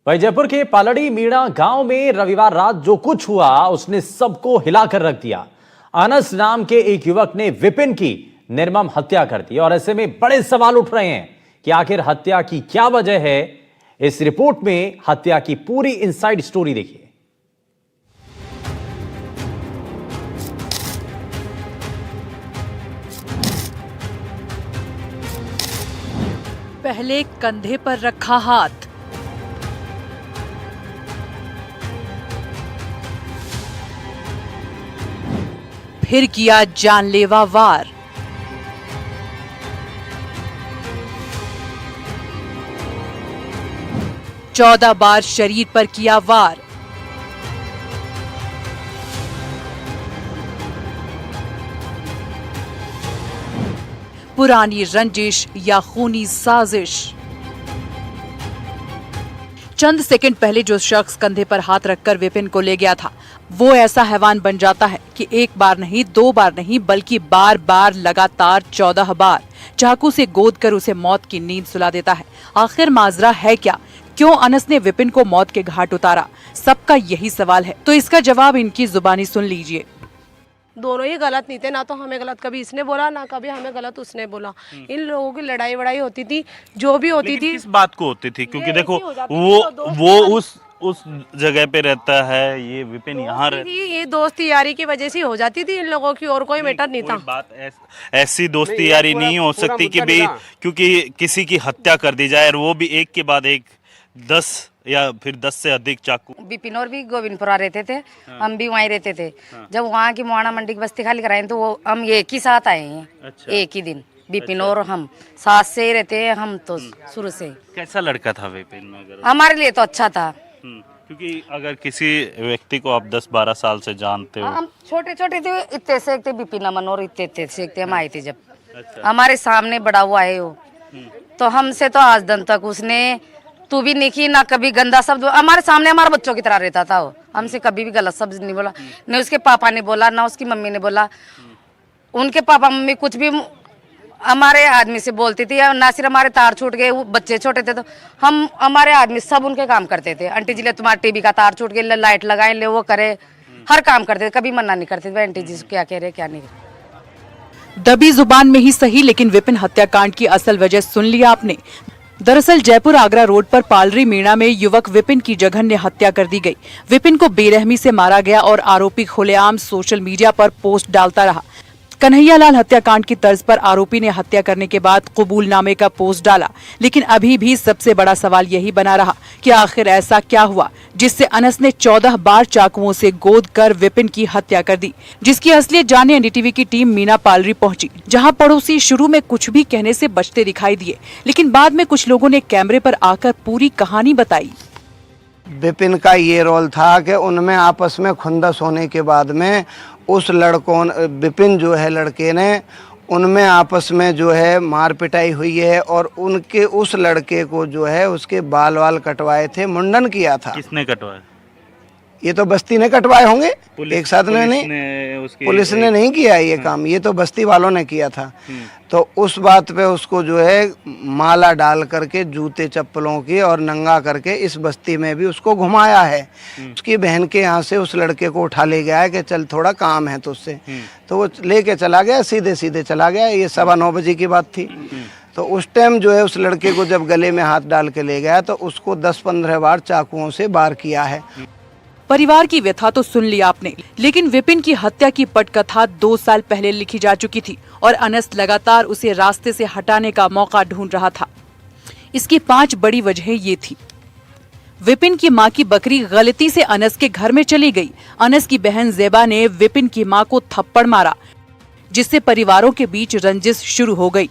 वहीं जयपुर के पालड़ी मीणा गांव में रविवार रात जो कुछ हुआ उसने सबको हिलाकर रख दिया। अनस नाम के एक युवक ने विपिन की निर्मम हत्या कर दी और ऐसे में बड़े सवाल उठ रहे हैं कि आखिर हत्या की क्या वजह है। इस रिपोर्ट में हत्या की पूरी इनसाइड स्टोरी देखिए। पहले कंधे पर रखा हाथ, फिर किया जानलेवा वार। चौदह बार शरीर पर किया वार। पुरानी रंजिश या खूनी साजिश। चंद सेकंड पहले जो शख्स कंधे पर हाथ रखकर विपिन को ले गया था वो ऐसा हैवान बन जाता है कि एक बार नहीं, दो बार नहीं, बल्कि बार बार लगातार 14 बार चाकू से गोद कर उसे मौत की नींद सुला देता है। आखिर माजरा है क्या? क्यों अनस ने विपिन को मौत के घाट उतारा? सबका यही सवाल है, तो इसका जवाब इनकी जुबानी सुन लीजिए। दोनों ही गलत नहीं थे, ना तो हमें गलत कभी इसने बोला ना कभी हमें गलत उसने बोला। इन लोगों की लड़ाई वड़ाई होती थी, जो भी होती थी। किस बात को होती थी? क्योंकि देखो वो उस जगह पे रहता है, ये विपिन यहाँ रहता है। ये दोस्ती यारी की वजह से हो जाती थी इन लोगों की, और कोई मैटर नहीं था। बात ऐसी दोस्ती यारी नहीं हो सकती कि भाई क्योंकि किसी की हत्या कर दी जाए और वो भी एक के बाद एक 10 या फिर 10 से अधिक चाकू। बिपिन और भी गोविंदपुरा रहते थे, हम भी वहीं रहते थे। जब वहाँ की मुआना मंडी की बस्ती खाली कराई तो वो हम एक ही साथ आए हैं। अच्छा। एक ही दिन बिपिन और हम साथ से ही रहते हैं हम तो शुरू से। कैसा लड़का था विपिन? अगर हमारे लिए तो अच्छा था, क्योंकि अगर किसी व्यक्ति को आप 10-12 साल से जानते हो। हम छोटे छोटे थे, इतने से थे बिपिन अमन और इतने से थे हम आए थे जब। अच्छा। हमारे सामने बड़ा हुआ है वो, तो हमसे तो आज दिन तक उसने तू भी नहीं की, ना कभी गंदा शब्द हमारे सामने, हमारे बच्चों की तरह रहता था वो। हमसे कभी भी गलत शब्द नहीं बोला, न उसके पापा ने बोला ना उसकी मम्मी ने बोला। उनके पापा मम्मी कुछ भी हमारे आदमी से बोलती थी, ना सिर्फ हमारे तार छूट गए, बच्चे छोटे थे तो हम हमारे आदमी सब उनके काम करते थे। आंटी जी ले तुम्हारे टीवी का तार छूट गया, लाइट लगाए, ले वो करे, हर काम करते थे, कभी मना नहीं करते थे आंटी जी क्या कह रहे क्या नहीं। दबी जुबान में ही सही, लेकिन विपिन हत्याकांड की असल वजह सुन लिया आपने। दरअसल जयपुर आगरा रोड पर पालड़ी मीणा में युवक विपिन की जघन्य हत्या कर दी गई। विपिन को बेरहमी से मारा गया और आरोपी खुलेआम सोशल मीडिया पर पोस्ट डालता रहा। कन्हैयालाल हत्याकांड की तर्ज पर आरोपी ने हत्या करने के बाद कबूलनामे का पोस्ट डाला, लेकिन अभी भी सबसे बड़ा सवाल यही बना रहा कि आखिर ऐसा क्या हुआ जिससे अनस ने 14 बार चाकुओं से गोद कर विपिन की हत्या कर दी। जिसकी असलियत जानने एनडीटीवी की टीम मीना पालड़ी पहुंची, जहां पड़ोसी शुरू में कुछ भी कहने से बचते दिखाई दिए, लेकिन बाद में कुछ लोगों ने कैमरे पर आकर पूरी कहानी बताई। विपिन का ये रोल था कि उनमें आपस में खुंदस होने के बाद में उस लड़कों विपिन जो है लड़के ने उनमें आपस में जो है मार पिटाई हुई है और उनके उस लड़के को जो है उसके बाल वाल कटवाए थे, मुंडन किया था। किसने कटवाया? ये तो बस्ती ने कटवाए होंगे, एक साथ में नहीं, पुलिस ने नहीं किया ये काम, ये तो बस्ती वालों ने किया था। तो उस बात पे उसको जो है माला डाल करके जूते चप्पलों की और नंगा करके इस बस्ती में भी उसको घुमाया है। उसकी बहन के यहाँ से उस लड़के को उठा ले गया है कि चल थोड़ा काम है तुझसे, तो वो लेके चला गया, सीधे सीधे चला गया। ये 9:15 बजे की बात थी। तो उस टाइम जो है उस लड़के को जब गले में हाथ डाल के ले गया तो उसको 10-15 बार चाकुओं से वार किया है। परिवार की व्यथा तो सुन लिया आपने, लेकिन विपिन की हत्या की पटकथा 2 साल पहले लिखी जा चुकी थी और अनस लगातार उसे रास्ते से हटाने का मौका ढूंढ रहा था। इसकी 5 बड़ी वजहें ये थी। विपिन की मां की बकरी गलती से अनस के घर में चली गई। अनस की बहन ज़ेबा ने विपिन की मां को थप्पड़ मारा, जिससे परिवारों के बीच रंजिश शुरू हो गई।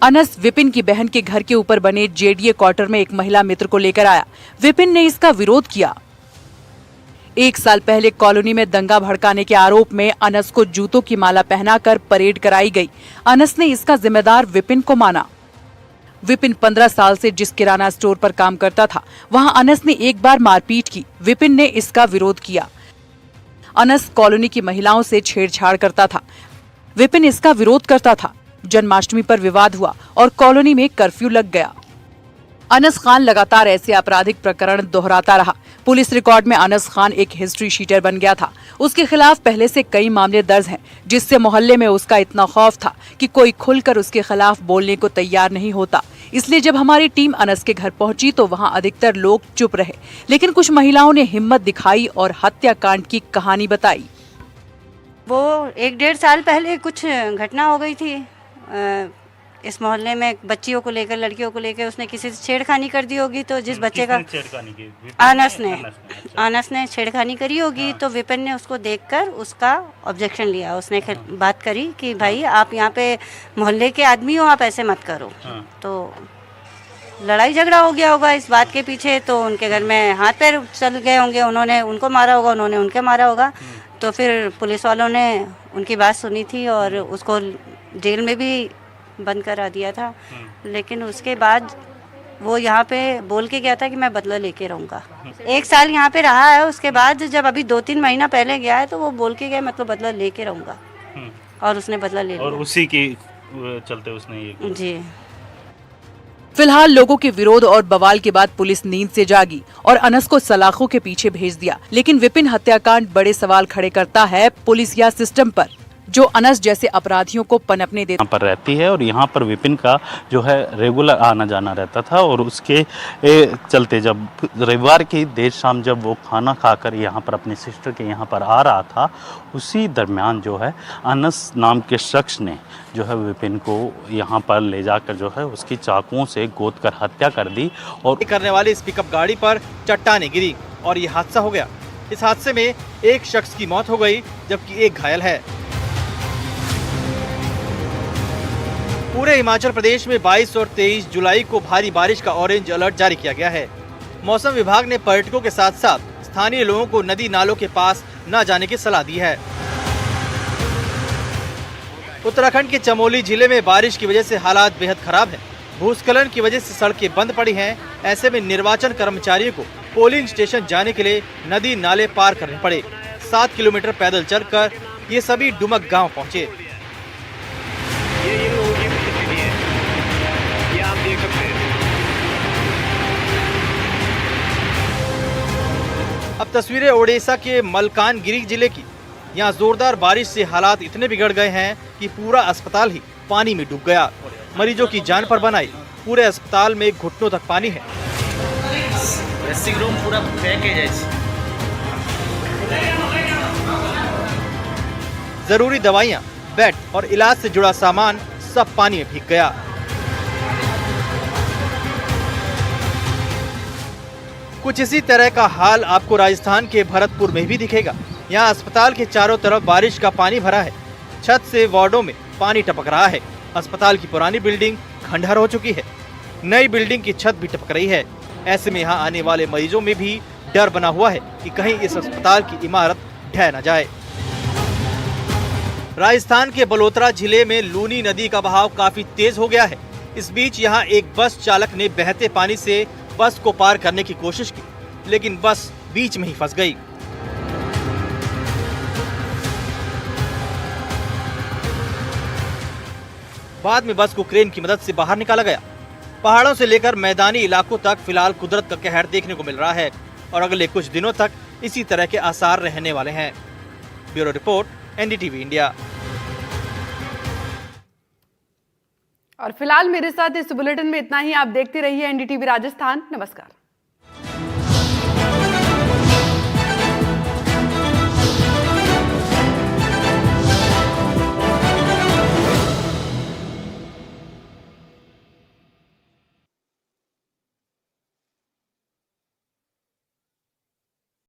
अनस विपिन की बहन के घर के ऊपर बने जेडीए क्वार्टर में एक महिला मित्र को लेकर आया। विपिन ने इसका विरोध किया। 1 साल पहले कॉलोनी में दंगा भड़काने के आरोप में अनस को जूतों की माला पहनाकर परेड कराई गई। अनस ने इसका जिम्मेदार विपिन को माना। विपिन 15 साल से जिस किराना स्टोर पर काम करता था, वहां अनस ने एक बार मारपीट की। विपिन ने इसका विरोध किया। अनस कॉलोनी की महिलाओं से छेड़छाड़ करता था। विपिन इसका विरोध करता था। जन्माष्टमी पर विवाद हुआ और कॉलोनी में कर्फ्यू लग गया। अनस खान लगातार ऐसे आपराधिक प्रकरण दोहराता रहा। पुलिस रिकॉर्ड में अनस खान एक हिस्ट्री शीटर बन गया था। उसके खिलाफ पहले से कई मामले दर्ज हैं, जिससे मोहल्ले में उसका इतना खौफ था कि कोई खुलकर उसके खिलाफ बोलने को तैयार नहीं होता। इसलिए जब हमारी टीम अनस के घर पहुंची तो वहां अधिकतर लोग चुप रहे, लेकिन कुछ महिलाओं ने हिम्मत दिखाई और हत्याकांड की कहानी बताई। वो 1-1.5 साल पहले कुछ घटना हो गई थी इस मोहल्ले में, बच्चियों को लेकर, लड़कियों को लेकर उसने किसी से छेड़खानी कर दी होगी। तो जिस बच्चे का अनस ने छेड़खानी करी होगी, तो विपिन ने उसको देखकर उसका ऑब्जेक्शन लिया। उसने बात करी कि भाई आप यहाँ पे मोहल्ले के आदमी हो, आप ऐसे मत करो। तो लड़ाई झगड़ा हो गया होगा इस बात के पीछे, तो उनके घर में हाथ पैर चल गए होंगे, उन्होंने उनको मारा होगा, उन्होंने उनके मारा होगा। तो फिर पुलिस वालों ने उनकी बात सुनी थी और उसको जेल में भी बंद करा दिया था। लेकिन उसके बाद वो यहाँ पे बोल के गया था कि मैं बदला लेके रहूँगा। 1 साल यहाँ पे रहा है। उसके बाद जब अभी 2-3 महीना पहले गया है तो वो बोल के गया मतलब बदला लेके रहूँगा, और उसने बदला ले लिया। और उसी के चलते उसने ये जी। फिलहाल लोगों के विरोध और बवाल के बाद पुलिस नींद से जागी और अनस को सलाखों के पीछे भेज दिया। लेकिन विपिन हत्याकांड बड़े सवाल खड़े करता है पुलिस या सिस्टम पर, जो अनस जैसे अपराधियों को पनपने देता। यहाँ पर रहती है और यहाँ पर विपिन का जो है रेगुलर आना जाना रहता था। और उसके चलते जब रविवार की देर शाम जब वो खाना खाकर यहाँ पर अपनी सिस्टर के यहाँ पर आ रहा था, उसी दरमियान जो है अनस नाम के शख्स ने जो है विपिन को यहाँ पर ले जाकर जो है उसकी चाकुओं से गोद कर हत्या कर दी। और करने वाली इस पिकअप गाड़ी पर चट्टानें गिरी और ये हादसा हो गया। इस हादसे में एक शख्स की मौत हो गई जबकि एक घायल है। पूरे हिमाचल प्रदेश में 22 और 23 जुलाई को भारी बारिश का ऑरेंज अलर्ट जारी किया गया है। मौसम विभाग ने पर्यटकों के साथ साथ स्थानीय लोगों को नदी नालों के पास न जाने की सलाह दी है। उत्तराखंड के चमोली जिले में बारिश की वजह से हालात बेहद खराब है। भूस्खलन की वजह से सड़कें बंद पड़ी हैं। ऐसे में निर्वाचन कर्मचारियों को पोलिंग स्टेशन जाने के लिए नदी नाले पार करने पड़े। 7 किलोमीटर पैदल चलकर ये सभी डुमक गांव पहुंचे। अब तस्वीरें ओडिशा के मलकानगिरी जिले की। यहाँ जोरदार बारिश से हालात इतने बिगड़ गए हैं कि पूरा अस्पताल ही पानी में डूब गया। मरीजों की जान पर बनाई। पूरे अस्पताल में घुटनों तक पानी है। जरूरी दवाइयाँ, बेड और इलाज से जुड़ा सामान सब पानी में भीग गया। कुछ इसी तरह का हाल आपको राजस्थान के भरतपुर में भी दिखेगा। यहाँ अस्पताल के चारों तरफ बारिश का पानी भरा है। छत से वार्डों में पानी टपक रहा है। अस्पताल की पुरानी बिल्डिंग खंडहर हो चुकी है। नई बिल्डिंग की छत भी टपक रही है। ऐसे में यहाँ आने वाले मरीजों में भी डर बना हुआ है कि कहीं इस अस्पताल की इमारत ढह न जाए। राजस्थान के बलोत्रा जिले में लूनी नदी का बहाव काफी तेज हो गया है। इस बीच यहाँ एक बस चालक ने बहते पानी से बस को पार करने की कोशिश की, लेकिन बस बीच में ही फंस गई। बाद में बस को क्रेन की मदद से बाहर निकाला गया। पहाड़ों से लेकर मैदानी इलाकों तक फिलहाल कुदरत का कहर देखने को मिल रहा है और अगले कुछ दिनों तक इसी तरह के आसार रहने वाले हैं। Bureau report, NDTV India. और फिलहाल मेरे साथ इस बुलेटिन में इतना ही। आप देखते रहिए एनडीटीवी राजस्थान। नमस्कार।